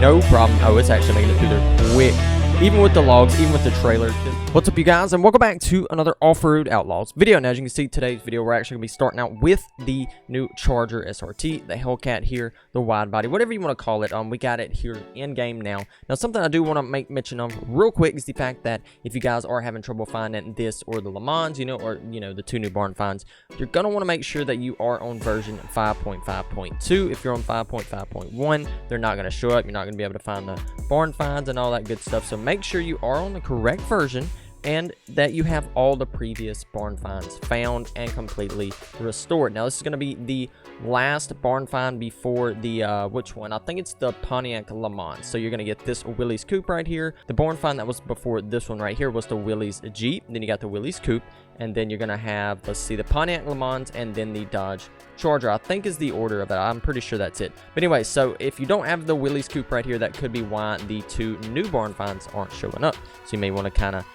no problem. Oh, it's actually making it through there quick. Even with the logs, even with the trailer. What's up, you guys, and welcome back to another Off-Road Outlaws video. Now, as you can see, today's video, we're actually going to be starting out with the new Charger SRT, the HELLCAT here, the wide body, whatever you want to call it. We got it here in-game now. Now, something I do want to make mention of real quick is the fact that if you guys are having trouble finding this or the Le Mans, or the two new barn finds, you're going to want to make sure that you are on version 5.5.2. If you're on 5.5.1, they're not going to show up. You're not going to be able to find the barn finds and all that good stuff. So make sure you are on the correct version and that you have all the previous barn finds found and completely restored. Now, this is going to be the last barn find before the which one? I think it's the Pontiac Le Mans. So you're going to get this Willys Coupe right here. The barn find that was before this one right here was the Willys Jeep. Then you got the Willys Coupe, and then you're going to have, let's see, the Pontiac Le Mans, and then the Dodge Charger, I think, is the order of that. I'm pretty sure that's it. But anyway, so if you don't have the Willys Coupe right here, that could be why the two new barn finds aren't showing up. So you may want to kind of,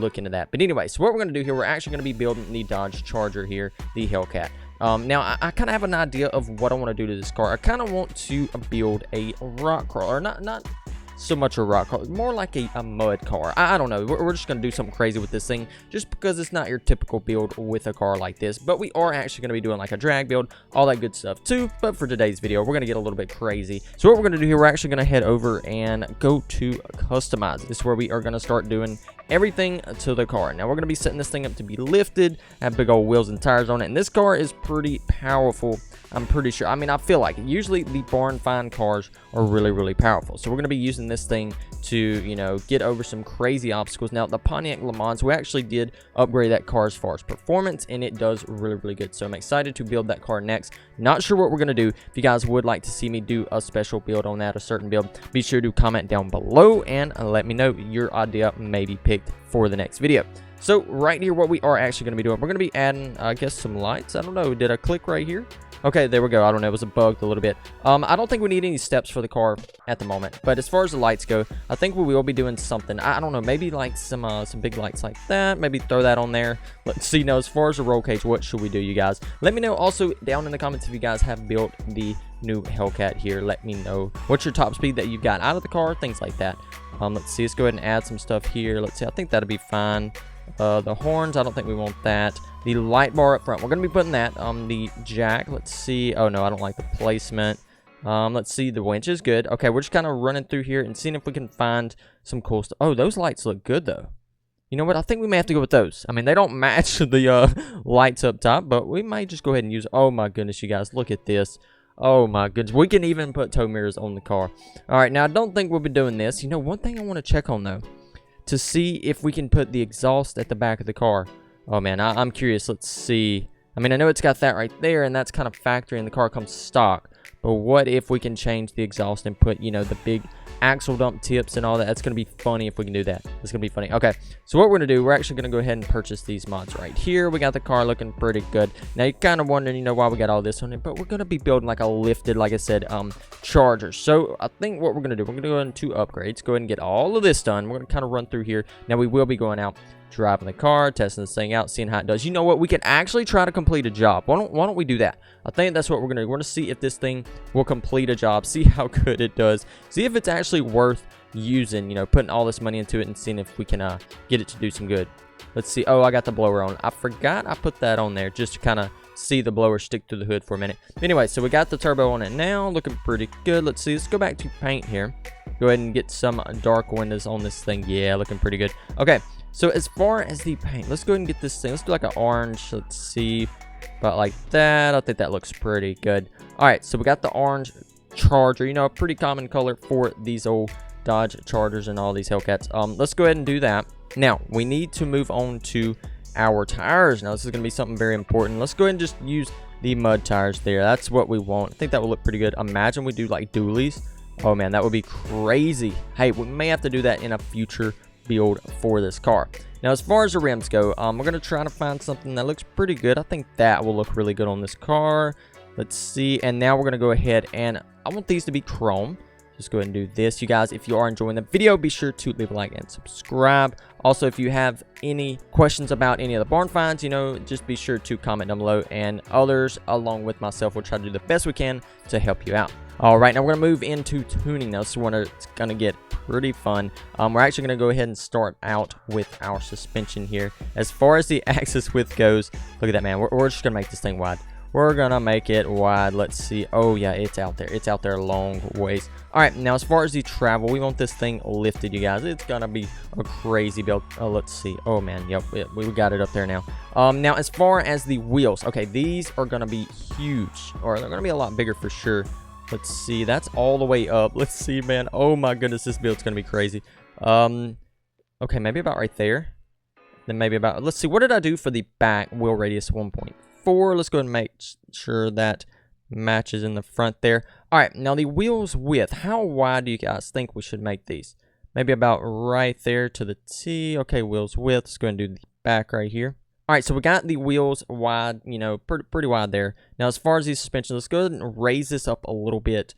look into that. But anyway, so what we're going to do here, we're actually going to be building the Dodge Charger here, the HELLCAT. Now, I kind of have an idea of what I want to do to this car. I kind of want to build a rock crawler, not so much a rock car, more like a mud car. I don't know. We're just going to do something crazy with this thing just because it's not your typical build with a car like this. But we are actually going to be doing like a drag build, all that good stuff too. But for today's video, we're going to get a little bit crazy. So what we're going to do here, we're actually going to head over and go to customize. This is where we are going to start doing everything to the car. Now, we're going to be setting this thing up to be lifted, have big old wheels and tires on it. And this car is pretty powerful, I'm pretty sure. I mean, I feel like it. Usually the barn find cars are really powerful. So we're going to be using this thing to, get over some crazy obstacles. Now, the Pontiac Le Mans, we actually did upgrade that car as far as performance, and it does really good. So I'm excited to build that car next. Not sure what we're going to do. If you guys would like to see me do a special build on that, a certain build, be sure to comment down below and let me know your idea may be picked for the next video. So right here, what we are actually going to be doing, we're going to be adding, I guess, some lights. I don't know. Did I click right here? Okay, there we go. I don't know. It was bugged a little bit. I don't think we need any steps for the car at the moment. But as far as the lights go, I think we will be doing something. I don't know. Maybe like some big lights like that. Maybe throw that on there. Let's see. Now, as far as the roll cage, what should we do, you guys? Let me know also down in the comments if you guys have built the new HELLCAT here. Let me know what's your top speed that you've got out of the car, things like that. Let's see. Let's go ahead and add some stuff here. Let's see. I think that'll be fine. The horns, I don't think we want that. The light bar up front, we're going to be putting that on the jack. Let's see. Oh, no, I don't like the placement. Let's see. The winch is good. Okay, we're just kind of running through here and seeing if we can find some cool stuff. Oh, those lights look good, though. You know what? I think we may have to go with those. I mean, they don't match the lights up top, but we might just go ahead and use... Oh, my goodness, you guys. Look at this. Oh, my goodness. We can even put tow mirrors on the car. All right, now, I don't think we'll be doing this. One thing I want to check on, though, to see if we can put the exhaust at the back of the car. Oh, man, I'm curious. Let's see. I mean, I know it's got that right there, and that's kind of factory, and the car comes stock. But what if we can change the exhaust and put, the big axle dump tips and all that? That's going to be funny if we can do that. It's going to be funny. Okay, so what we're going to do, we're actually going to go ahead and purchase these mods right here. We got the car looking pretty good. Now, you're kind of wondering, why we got all this on it. But we're going to be building like a lifted, like I said, Charger. So I think what we're going to do, we're going to go into upgrades. Go ahead and get all of this done. We're going to kind of run through here. Now, we will be going out, driving the car, testing this thing out, seeing how it does. You know what? We can actually try to complete a job. Why don't we do that? I think that's what we're going to do. We're going to see if this thing will complete a job, see how good it does, see if it's actually worth using, putting all this money into it and seeing if we can get it to do some good. Let's see. Oh, I got the blower on. I forgot I put that on there just to kind of see the blower stick through the hood for a minute. Anyway, so we got the turbo on it now, looking pretty good. Let's see. Let's go back to paint here. Go ahead and get some dark windows on this thing. Yeah, looking pretty good. Okay. So as far as the paint, let's go ahead and get this thing. Let's do like an orange. Let's see. About like that. I think that looks pretty good. All right. So we got the orange Charger. A pretty common color for these old Dodge Chargers and all these HELLCATs. Let's go ahead and do that. Now, we need to move on to our tires. Now, this is going to be something very important. Let's go ahead and just use the mud tires there. That's what we want. I think that will look pretty good. Imagine we do like dualies. Oh, man, that would be crazy. Hey, we may have to do that in a future build for this car. Now, as far as the rims go, we're going to try to find something that looks pretty good. I think that will look really good on this car. Let's see. And now we're going to go ahead and I want these to be chrome. Just go ahead and do this. You guys, if you are enjoying the video, be sure to leave a like and subscribe. Also, if you have any questions about any of the barn finds, just be sure to comment down below, and others along with myself will try to do the best we can to help you out. All right, now we're gonna move into tuning now. So it's gonna get pretty fun. We're actually gonna go ahead and start out with our suspension here. As far as the axis width goes, look at that, man. We're just gonna make this thing wide. We're gonna make it wide. Let's see. Oh yeah, it's out there. It's out there a long ways. All right, now as far as the travel, we want this thing lifted, you guys. It's gonna be a crazy build. Oh, let's see. Oh man, yep, we got it up there now. Now as far as the wheels, okay, these are gonna be huge, or they're gonna be a lot bigger for sure. Let's see, that's all the way up. Let's see, man. Oh my goodness, this build's gonna be crazy. Okay, maybe about right there. Then maybe about, let's see, what did I do for the back wheel radius 1.4? Let's go ahead and make sure that matches in the front there. All right, now the wheels width, how wide do you guys think we should make these? Maybe about right there to the T. Okay, wheels width, let's go ahead and do the back right here. All right, so we got the wheels wide, you know, pretty wide there. Now, as far as these suspensions, let's go ahead and raise this up a little bit.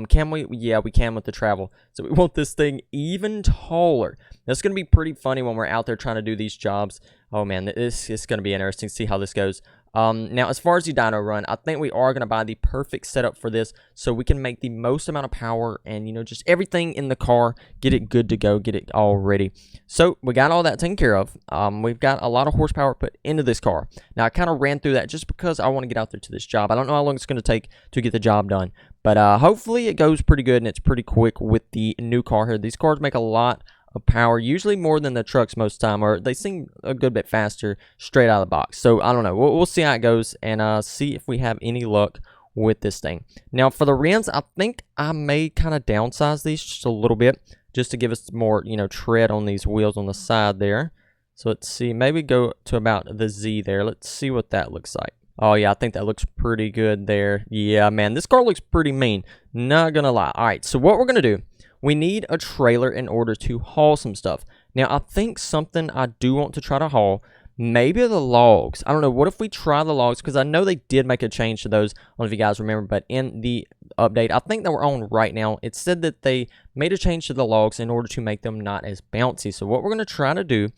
Can we? Yeah, we can with the travel. So we want this thing even taller. That's going to be pretty funny when we're out there trying to do these jobs. Oh, man, this is going to be interesting to see how this goes. Now, as far as the dyno run, I think we are going to buy the perfect setup for this so we can make the most amount of power and, you know, just everything in the car, get it good to go, get it all ready. So we got all that taken care of. We've got a lot of horsepower put into this car. Now, I kind of ran through that just because I want to get out there to this job. I don't know how long it's going to take to get the job done, but hopefully it goes pretty good and it's pretty quick with the new car here. These cars make a lot of power, usually more than the trucks most time, or they seem a good bit faster straight out of the box. So I don't know, we'll see how it goes and see if we have any luck with this thing. Now for the rims, I think I may kind of downsize these just a little bit just to give us more, you know, tread on these wheels on the side there. So let's see, maybe go to about the Z there. Let's see what that looks like. Oh yeah, I think that looks pretty good there. Yeah, man, this car looks pretty mean, not gonna lie. All right, so what we're gonna do, we need a trailer in order to haul some stuff. Now, I think something I do want to try to haul, maybe the logs. I don't know, what if we try the logs? Because I know they did make a change to those. I don't know if you guys remember, but in the update, I think that we're on right now, it said that they made a change to the logs in order to make them not as bouncy. So what we're going to try to do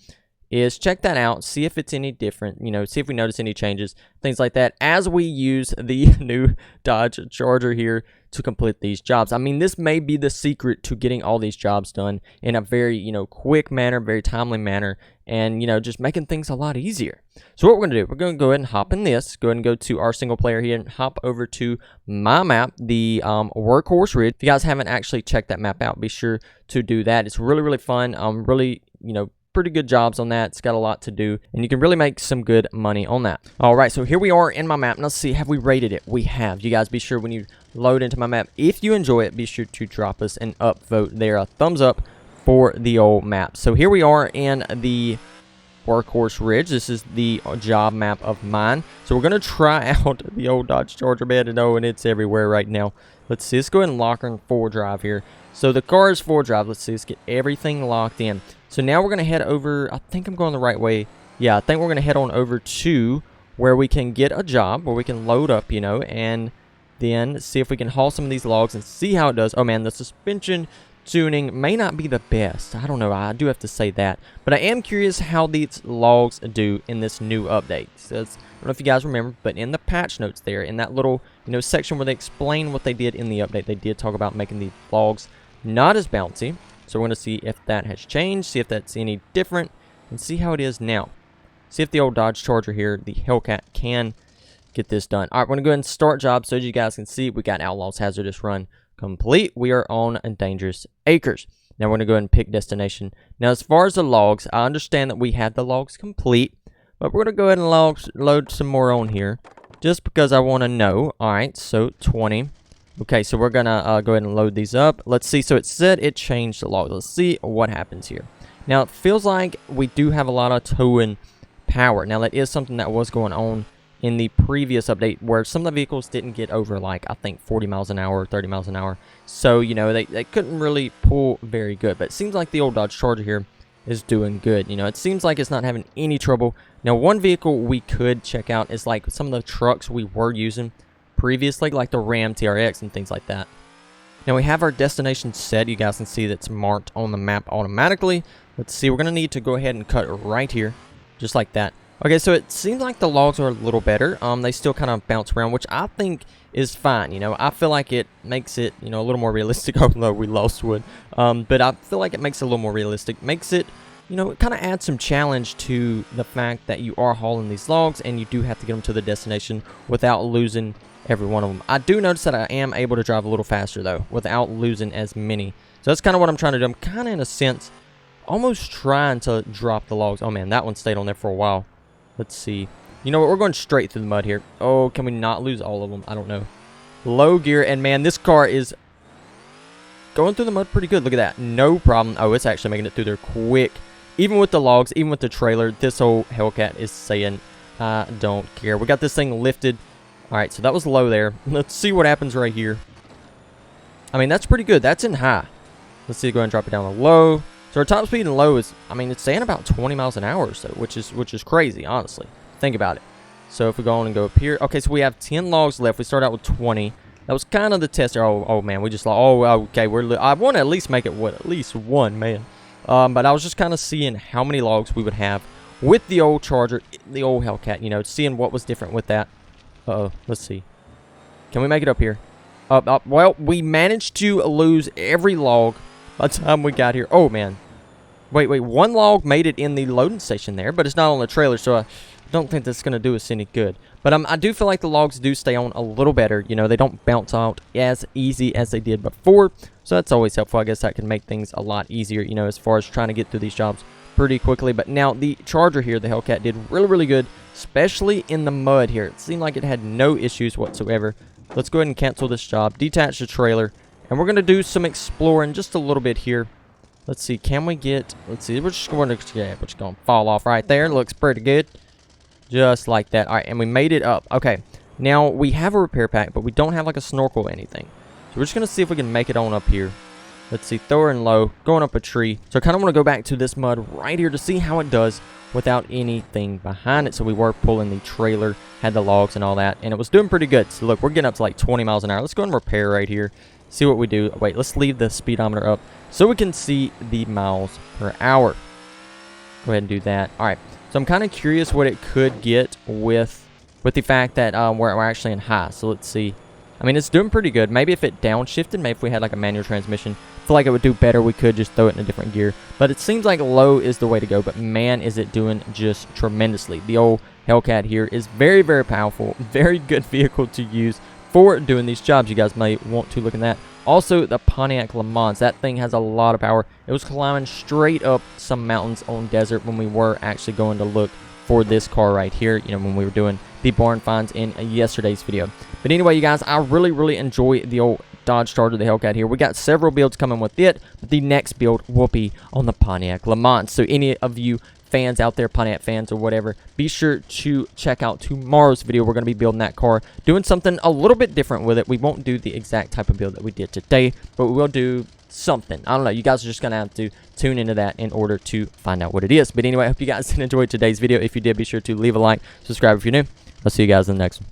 is check that out, see if it's any different, you know, see if we notice any changes, things like that, as we use the new Dodge Charger here to complete these jobs. I mean, this may be the secret to getting all these jobs done in a very, you know, quick manner, very timely manner, and, you know, just making things a lot easier. So what we're going to do, we're going to go ahead and hop in this, go ahead and go to our single player here and hop over to my map, the Workhorse Ridge. If you guys haven't actually checked that map out, be sure to do that. It's really, really fun. Really, you know, pretty good jobs on that. It's got a lot to do and you can really make some good money on that. All right, so here we are in my map. Now let's see, have we rated it? We have. You guys be sure when you load into my map, if you enjoy it, be sure to drop us an upvote there, a thumbs up for the old map. So here we are in the Workhorse Ridge. This is the job map of mine. So we're gonna try out the old Dodge Charger bed, and oh, and it's everywhere right now. Let's see, let's go ahead and lock her in 4-drive here. So the car is 4-drive. Let's see, let's get everything locked in. So now we're going to head over, I think I'm going the right way. Yeah, I think we're going to head on over to where we can get a job, where we can load up, you know, and then see if we can haul some of these logs and see how it does. Oh man, the suspension tuning may not be the best. I don't know, I do have to say that. But I am curious how these logs do in this new update. So I don't know if you guys remember, but in the patch notes there, in that little, you know, section where they explain what they did in the update, they did talk about making the logs not as bouncy. So we're going to see if that has changed, see if that's any different, and see how it is now. See if the old Dodge Charger here, the HELLCAT, can get this done. All right, we're going to go ahead and start job. So as you guys can see, we got Outlaws Hazardous Run complete. We are on Dangerous Acres. Now we're going to go ahead and pick destination. Now as far as the logs, I understand that we had the logs complete, but we're going to go ahead and load some more on here just because I want to know. All right, so 20. Okay, so we're going to go ahead and load these up. Let's see. So it said it changed the log. Let's see what happens here. Now, it feels like we do have a lot of towing power. Now, that is something that was going on in the previous update where some of the vehicles didn't get over, like, I think 40 miles an hour or 30 miles an hour. So, you know, they couldn't really pull very good. But it seems like the old Dodge Charger here is doing good. You know, it seems like it's not having any trouble. Now, one vehicle we could check out is, like, some of the trucks we were using previously, like the Ram TRX and things like that. Now we have our destination set. You guys can see that's marked on the map automatically. Let's see, we're going to need to go ahead and cut right here, just like that. Okay, so it seems like the logs are a little better. They still kind of bounce around, which I think is fine. You know, I feel like it makes it, you know, a little more realistic. Although we lost wood, but I feel like it makes it a little more realistic. Makes it, you know, it kind of adds some challenge to the fact that you are hauling these logs and you do have to get them to the destination without losing every one of them. I do notice that I am able to drive a little faster though, without losing as many. So that's kind of what I'm trying to do. I'm kind of, in a sense, almost trying to drop the logs. Oh man, that one stayed on there for a while. Let's see. You know what? We're going straight through the mud here. Oh, can we not lose all of them? I don't know. Low gear. And, man, this car is going through the mud pretty good. Look at that. No problem. Oh, it's actually making it through there quick. Even with the logs, even with the trailer, this old Hellcat is saying, I don't care. We got this thing lifted. All right, so that was low there. Let's see what happens right here. I mean, that's pretty good. That's in high. Let's see. Go ahead and drop it down to low. So our top speed and low is, I mean, it's saying about 20 miles an hour or so, which is crazy, honestly. Think about it. So if we go on and go up here. Okay, so we have 10 logs left. We start out with 20. That was kind of the test there. Oh man, we just lost. Oh, okay. I want to at least make it, what, at least one, man. But I was just kind of seeing how many logs we would have with the old Charger, the old Hellcat, you know, seeing what was different with that. Uh-oh, let's see. Can we make it up here? Up. Well, we managed to lose every log by the time we got here. Oh, man. Wait, one log made it in the loading station there, but it's not on the trailer, so I don't think that's going to do us any good. But I do feel like the logs do stay on a little better. You know, they don't bounce out as easy as they did before, so that's always helpful. I guess that can make things a lot easier, you know, as far as trying to get through these jobs pretty quickly. But now the Charger here, the Hellcat, did really good, especially in the mud here. It seemed like it had no issues whatsoever. Let's go ahead and cancel this job, detach the trailer, and we're going to do some exploring just a little bit here. Let's see, can we get, let's see, we're just going to fall off right there. Looks pretty good. Just like that. All right, and we made it up. Okay, now we have a repair pack, but we don't have like a snorkel or anything. So we're just going to see if we can make it on up here. Let's see, throw her in low, going up a tree. So I kind of want to go back to this mud right here to see how it does without anything behind it. So we were pulling the trailer, had the logs and all that, and it was doing pretty good. So look, we're getting up to like 20 miles an hour. Let's go and repair right here. See what we do. Wait, let's leave the speedometer up so we can see the miles per hour. Go ahead and do that. All right. So I'm kind of curious what it could get with the fact that we're actually in high. So let's see. I mean, it's doing pretty good. Maybe if it downshifted, maybe if we had like a manual transmission, I feel like it would do better. We could just throw it in a different gear. But it seems like low is the way to go. But man, is it doing just tremendously. The old Hellcat here is very powerful. Very good vehicle to use for doing these jobs. You guys may want to look at that. Also, the Pontiac Le Mans. That thing has a lot of power. It was climbing straight up some mountains on desert when we were actually going to look for this car right here, you know, when we were doing the barn finds in yesterday's video. But anyway, you guys, I really enjoy the old Dodge Charger, the Hellcat here. We got several builds coming with it, but the next build will be on the Pontiac Le Mans. So any of you fans out there, Pontiac fans or whatever, be sure to check out tomorrow's video. We're going to be building that car, doing something a little bit different with it. We won't do the exact type of build that we did today, but we will do something. I don't know. You guys are just going to have to tune into that in order to find out what it is. But anyway, I hope you guys did enjoy today's video. If you did, be sure to leave a like, subscribe if you're new. I'll see you guys in the next one.